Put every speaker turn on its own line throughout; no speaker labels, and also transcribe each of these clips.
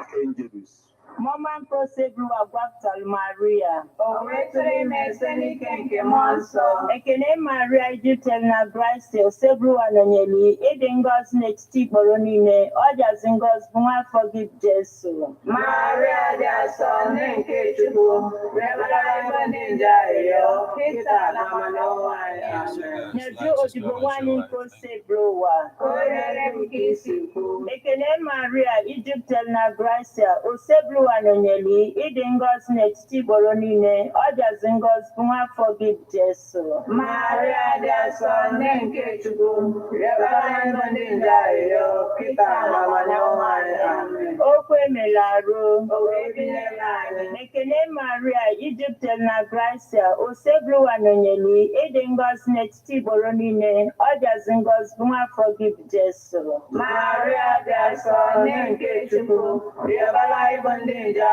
archangels.
Mama Prosebru Agwaptal Maria. Ekene Maria Jutel na Grace Osebru Anonyeli. Edengos Nechti Boronine. Ojazingos Bunga forgive Jesu.
Maria Jason Nenke Chubu. Rebala Ninja Yo. Kita Namano.
Neju Ojibwani Prosebru wa. Ekene Maria Jutel na Grace Osebru Anonyeli, Idingos Nechti Boronine, Ojazingos Bunga forgive Jesu.
Maria Jason Nenke Chubu. Rebala Ninja Yo. Kita Namano.
Okwe Melaro. Ekene Maria Egyptel na Gracia, Osebru Anonyeli, Idingos Nechti Boronine, Ojazingos Bunga forgive Jesu.
Maria Jason Nenke Chubu. Rebala Ninja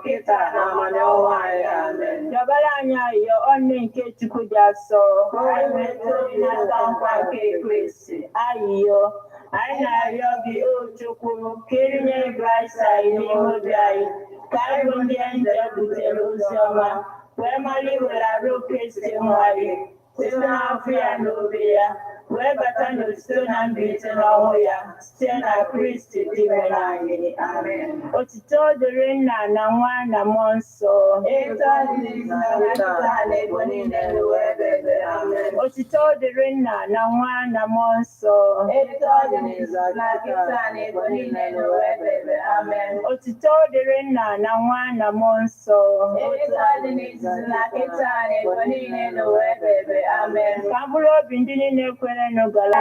Kita Namano. Amen.
Jabalanya yo onne nke Chukwu jaso. Ayo. Anyị na-arịọ gị o Chukwu kerenye Gracia n'ime obi anyị ka anyị bụ ndị nje butere ozi ọma wee mara iwere arụ Kristi nwanyị site n'afọ ya na obi ya wee bata n'otito na mbilite n'ọnwụ ya site na Kristi dị ime anyị. Amen. Otito dịrị Nna na Nwa na Mmụọ Nsọ. Otito dịrị Nna na Nwa na Mmụọ Nsọ. Otito dịrị Nna na Nwa na Mmụọ Nsọ. Ka mkpụrụ obi ndị niile kwere n'ụgala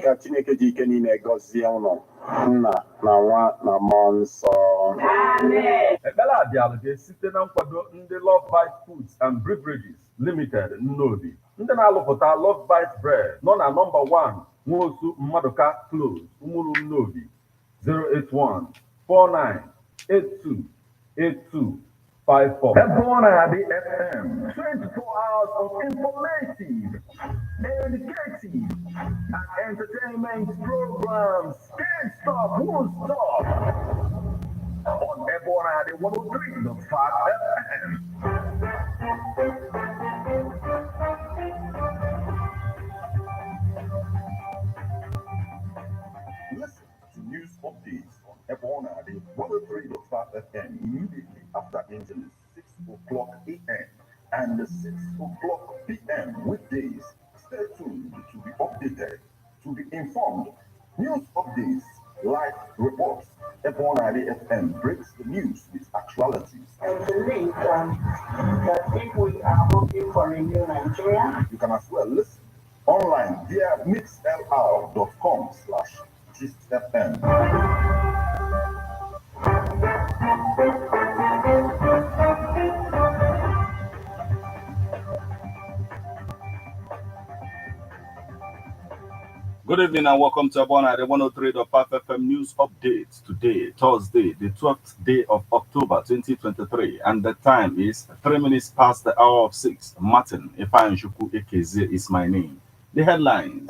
Ka Chineke ji ike niile gọzie ụnụ, Nna na Nwa na Mmụọ Nsọ.
Amen.
Ekpere a bịara ga-esite na nkwado ndị Love Bite Foods and Beverages Limited Nnobi. Ndị na-alụpụta Love Bite Bread nọ na nọmba 1 Nwosu Mmaduka Close, Umuru Nnobi, 081-4982-8254.
Ebonadi FM, 24 hours of informative, educative, and entertainment programs. Can't stop, won't stop. On Ebonadi 103.5 FM.
Listen to news updates on Ebonadi 103.5 FM immediately after Angeles 6 o'clock a.m. and 6 o'clock p.m. weekdays. Stay tuned to be updated, to be informed. News updates, live reports. Ebonadi FM breaks the news with actualities.
I believe that if we are hoping for a new Nigeria,
You can as well listen online via mixlr.com/GistFM.
Good evening and welcome to Ebonadi 103.5 FM News Update. Today, Thursday, the 12th day of October 2023, and the time is 3 minutes past the hour of 6. Martin Ifeanyi Ubah is my name. The headlines.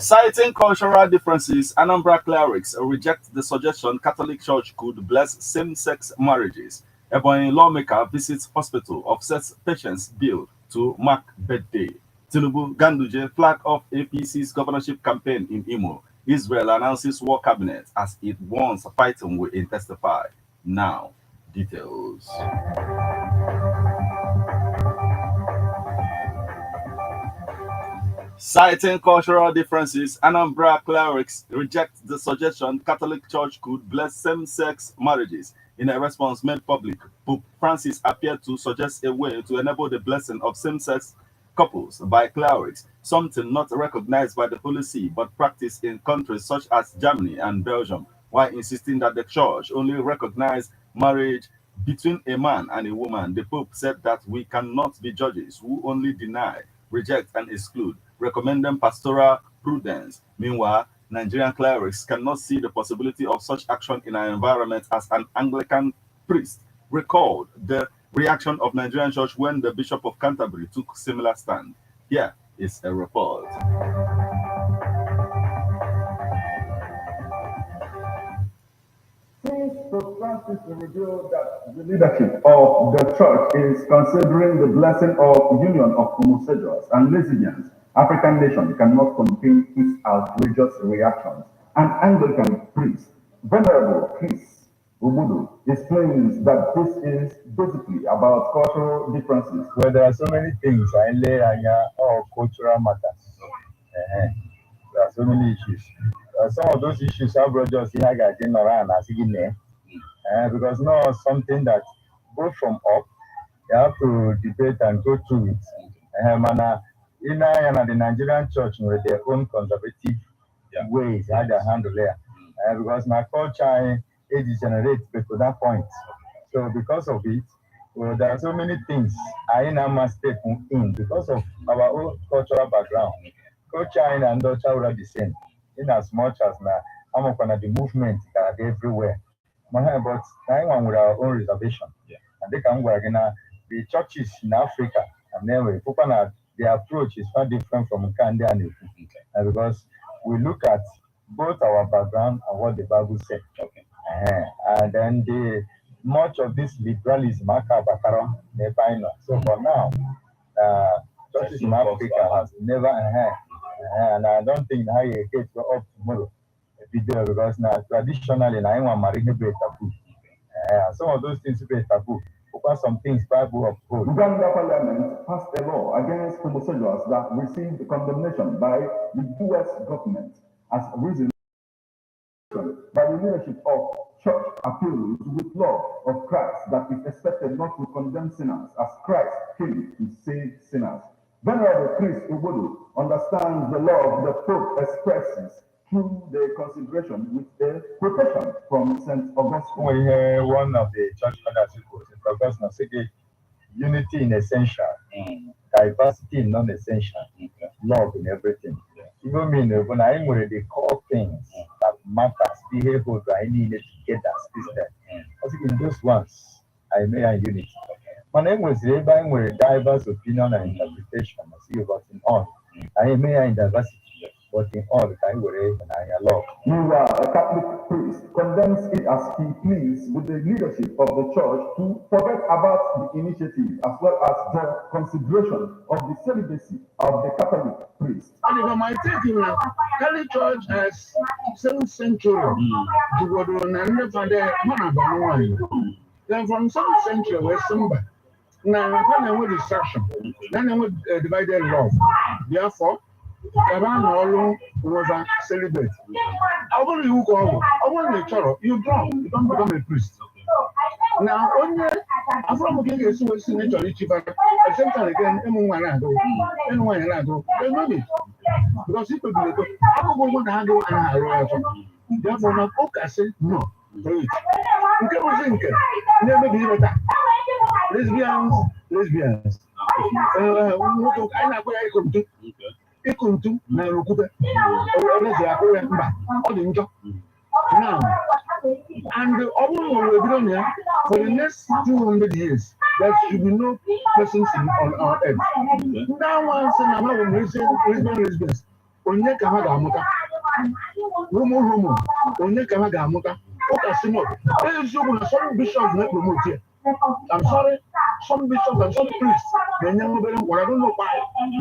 Citing cultural differences, Anambra clerics reject the suggestion Catholic Church could bless same-sex marriages. Ebonyi lawmaker visits hospital, offsets patient's bill to mark birthday. Tinubu Ganduje flag off APC's governorship campaign in Imo. Israel announces war cabinet as it warns fighting will intensify. Now, details. Citing cultural differences, Anambra clerics reject the suggestion Catholic Church could bless same-sex marriages. In a response made public, Pope Francis appeared to suggest a way to enable the blessing of same-sex couples by clerics, something not recognized by the Holy See but practiced in countries such as Germany and Belgium, while insisting that the Church only recognize marriage between a man and a woman. The Pope said that we cannot be judges who only deny, reject, and exclude, recommending pastoral prudence. Meanwhile, Nigerian clerics cannot see the possibility of such action in an environment as an Anglican priest recalled the reaction of Nigerian church when the Bishop of Canterbury took similar stand. Here is a report.
statistics reveal that the leadership of the church is considering the blessing of union of homosexuals and lesbians. African nation cannot contain its outrageous reactions. An Anglican priest, Venerable Chris Ubah, explains that this is basically about cultural differences.
Well, there are so many things I lay all cultural matters. There are so many issues. Some of those issues are brought just in around as because not something that go from up, you have to debate and go through it. In the Nigerian church with their own conservative ways, how they handle it. Because my culture it degenerates to that point. So because of it, well, there are so many things I must step in because of our own cultural background. Culture and culture are the same, in as much as now I'm up on the movement that are everywhere. But I want with our own reservation. And they can work in the churches in Africa and then the approach is far different from Kanda and because we look at both our background and what the Bible said. And then much of this liberalism, so for now, churches in Africa has never, and I don't think how you get up tomorrow because now traditionally, I want marriage taboo. Some of those things are taboo. Some things Bible uphold.
Uganda Parliament passed a law against homosexuals that received condemnation by the U.S. government as reason by the leadership of church appeals with love of Christ that is expected not to condemn sinners as Christ came to save sinners. Venerable Chris Ubah understands the love the Pope expresses through the consideration with a quotation from St. Augustine.
We hear one of the church fathers who St. Augustine say unity in essential, diversity in non-essential, love in everything. Even mean when I am the core things that matters, behave I need it together as Christian. I think in those ones, I may have unity. My name was Rebbe with diverse opinion and interpretation. I see about in all. I may have diversity. But in all, I will and I love.
Meanwhile, a Catholic priest condemns it as he pleads with the leadership of the church to forget about the initiative as well as the consideration of the celibacy of the Catholic priest.
And if my thinking, Catholic Church has 7th century, then from 7th century, we're somebody. Now, when with destruction, then with divided love. Therefore, around all over celebrate. I want you go. I want a child. You don't become a priest. Now, only from getting a signature, at same time again, anyone I go, they know it. Because if you do it, I want to handle and I therefore, my focus is no. You can think, never be better. Lesbians. Ikuntu na Rukube, now, and for the next 200 years, there should be no persons on our earth. Now, once I'm lesbians, onye kamaga Romo, onye kamaga Okasino, there is some bishops not promote here. I'm sorry, some bishops and some priests, they never I don't know why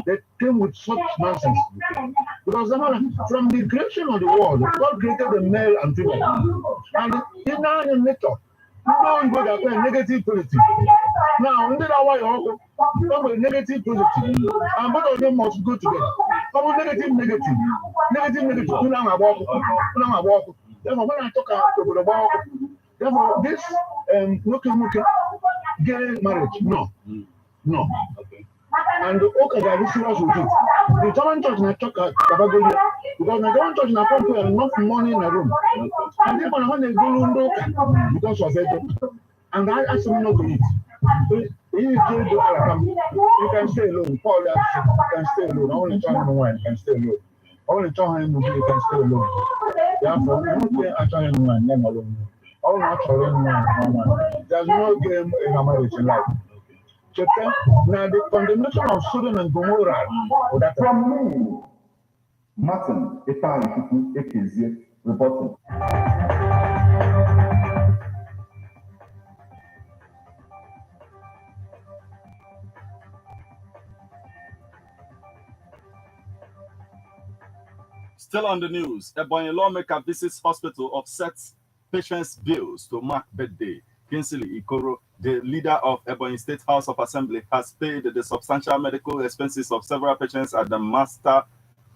they came with such nonsense. Because from the creation of the world, God created the male and female. And in our nature, you go that negative politics. Now, why you come with negative politics, and both of them must go together. Come with negative. Therefore, when I talk about therefore, this gay marriage, no. Okay. And okay, that is serious with it. The German church na talk about because the German church na put enough money in a room. And then when they go because of it, and I asked them not to eat. You can stay alone. Paul can stay alone. I only try him wine, can stay alone. I only try him movie, can stay alone. Therefore, I try him wine, them alone. All natural in there's no game in a marriage in life. Now the condemnation of Sodom and Gomorrah.
From me, Martin Ifeanyi Ubah reporting.
Still on the news, Ebonyi lawmaker visits hospital, offsets patients' bills to mark birthday. Kinsley Ikoro, the leader of Ebonyi State House of Assembly, has paid the substantial medical expenses of several patients at the Master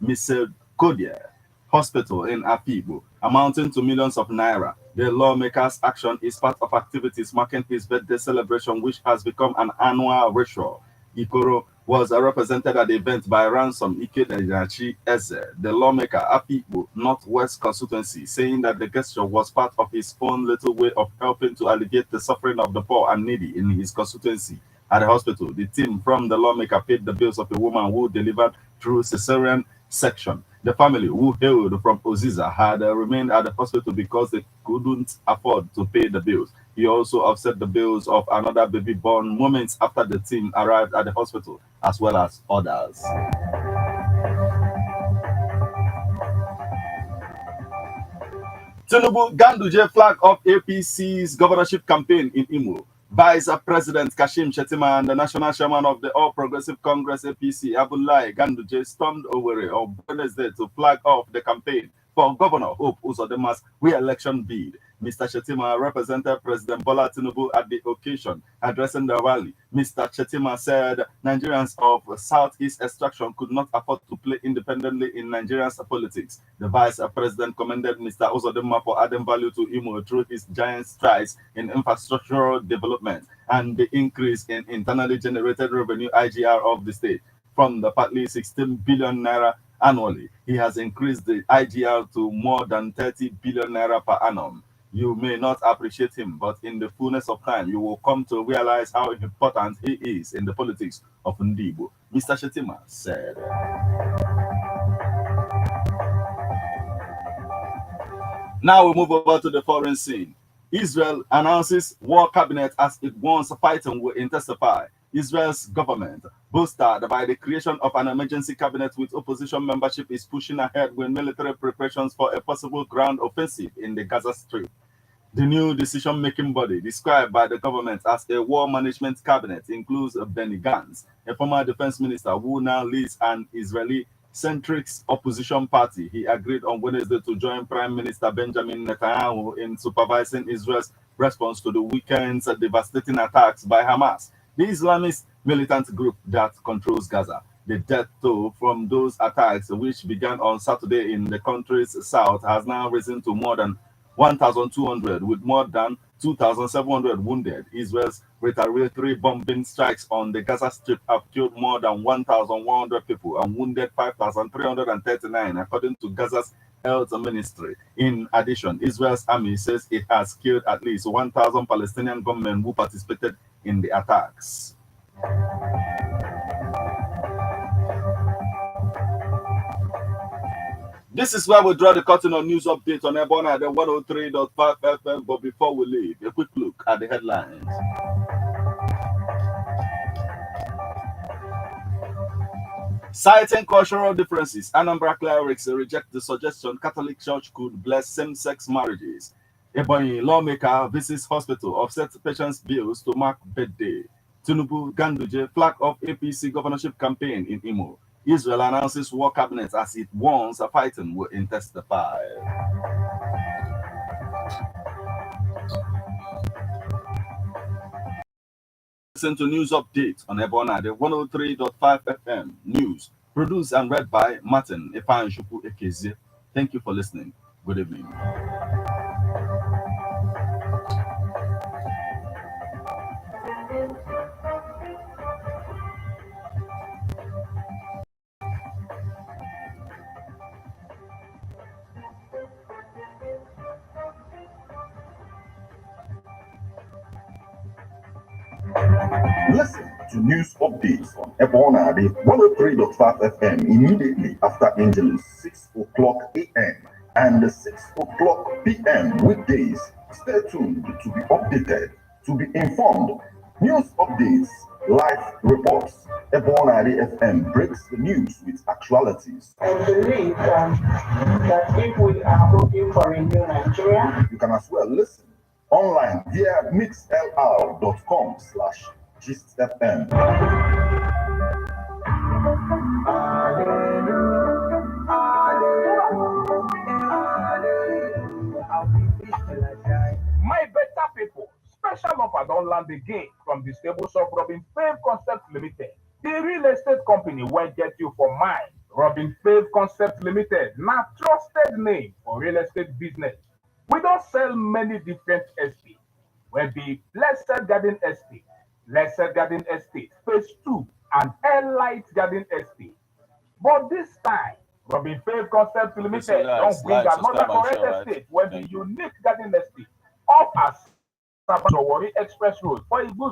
Misericordia Hospital in Apibo, amounting to millions of naira. The lawmaker's action is part of activities marking his birthday celebration, which has become an annual ritual. Ikoro was represented at the event by Ransom Ikedayachi Eze, the lawmaker, Apibo Northwest constituency, saying that the gesture was part of his own little way of helping to alleviate the suffering of the poor and needy in his constituency. At the hospital, the team from the lawmaker paid the bills of a woman who delivered through cesarean section. The family, who hailed from Oziza, had remained at the hospital because they couldn't afford to pay the bills. He also offset the bills of another baby born moments after the team arrived at the hospital, as well as others. Tinubu Ganduje flag off APC's governorship campaign in Imo. Vice President Kashim Shettima and the national chairman of the All Progressive Congress APC, Abdullahi Ganduje, stormed Owerri on Wednesday to flag off the campaign for Governor Hope Uzodinma's re-election bid. Mr. Shettima represented President Bola Tinubu at the occasion. Addressing the rally, Mr. Shettima said Nigerians of Southeast extraction could not afford to play independently in Nigeria's politics. The Vice President commended Mr. Uzodinma for adding value to Imo through his giant strides in infrastructural development and the increase in internally generated revenue IGR of the state. From the partly 16 billion naira annually, he has increased the IGR to more than 30 billion naira per annum. You may not appreciate him, but in the fullness of time, you will come to realize how important he is in the politics of Ndibo, Mr. Shettima said. Now we move over to the foreign scene. Israel announces war cabinet as it wants fighting will intensify. Israel's government, boosted by the creation of an emergency cabinet with opposition membership, is pushing ahead with military preparations for a possible ground offensive in the Gaza Strip. The new decision-making body, described by the government as a war management cabinet, includes Benny Gantz, a former defense minister who now leads an Israeli-centric opposition party. He agreed on Wednesday to join Prime Minister Benjamin Netanyahu in supervising Israel's response to the weekend's devastating attacks by Hamas, the Islamist militant group that controls Gaza. The death toll from those attacks, which began on Saturday in the country's south, has now risen to more than 1,200, with more than 2,700 wounded. Israel's retaliatory bombing strikes on the Gaza Strip have killed more than 1,100 people and wounded 5,339, according to Gaza's health ministry. In addition, Israel's army says it has killed at least 1,000 Palestinian gunmen who participated in the attacks. This is where we draw the curtain on news update on Ebona at the 103.5 FM. But before we leave, a quick look at the headlines. Citing cultural differences, Anambra clerics reject the suggestion Catholic Church could bless same-sex marriages. Ebonyi lawmaker visits hospital, offsets patients' bills to mark birthday. Tinubu Ganduje flag off APC governorship campaign in Imo. Israel announces war cabinet as it warns a fighting will intensify. Listen to news update on Ebona, the 103.5 FM news, produced and read by Martin Ifeanyi. Thank you for listening. Good evening.
Listen to news updates on Ebona, the 103.5 FM immediately after Angeles, 6 o'clock a.m. and 6 o'clock p.m. weekdays. Stay tuned to be updated, to be informed. News updates, live reports. Ebona FM breaks the news with actualities.
I believe that if we are hoping for a new Nigeria,
you can as well listen online via mixlr.com/GistFM.
don land again from the stables of Robin Fave Concept Limited, the real estate company wey get you for mind. Robin Fave Concept Limited na trusted name for real estate business. We don sell many different estates, wey be Blessed Garden Estate, Blessed Garden Estate Phase 2, and Airlight Garden Estate. But this time, Robin Fave Concept Limited don bring another correct estate wey be unique garden estate off as Sabasowori Express Road for Igbos.